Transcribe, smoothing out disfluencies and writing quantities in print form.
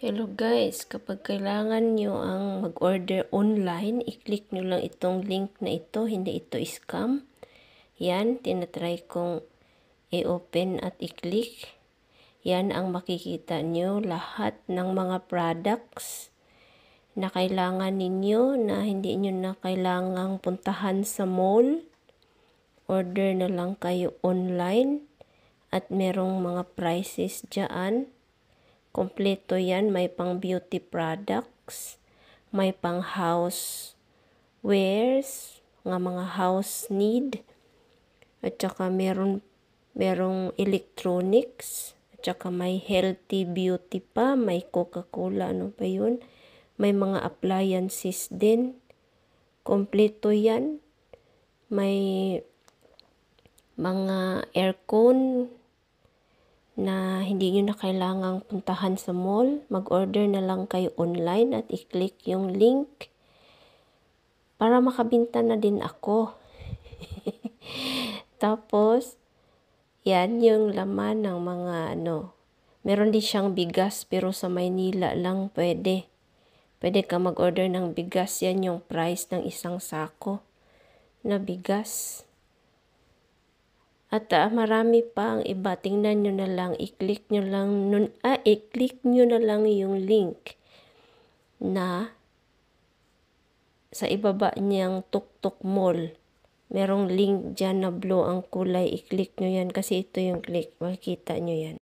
Hello guys, kapag kailangan nyo ang mag-order online, i-click nyo lang itong link na ito, hindi ito scam. Yan, tinatry kong i-open at i-click. Yan ang makikita nyo, lahat ng mga products na kailangan ninyo na hindi nyo na kailangang puntahan sa mall. Order na lang kayo online at merong mga prices dyan. Kompleto yan, may pang beauty products, may pang house wares, mga house need, at saka merong electronics, at saka may healthy beauty pa, may Coca-Cola, ano pa yun, may mga appliances din, kompleto yan, may mga aircon, na hindi nyo na kailangang puntahan sa mall. Mag-order na lang kayo online at i-click yung link para makabinta na din ako. Tapos, yan yung laman ng mga meron din siyang bigas pero sa Maynila lang pwede. Pwede ka mag-order ng bigas. Yan yung price ng isang sako na bigas. At marami pa ang iba. Tingnan nyo na lang, i-click nyo na lang yung link na sa ibaba niyang Tuktok Mall. Merong link dyan na blue ang kulay. I-click nyo yan kasi ito yung click. Makikita nyo yan.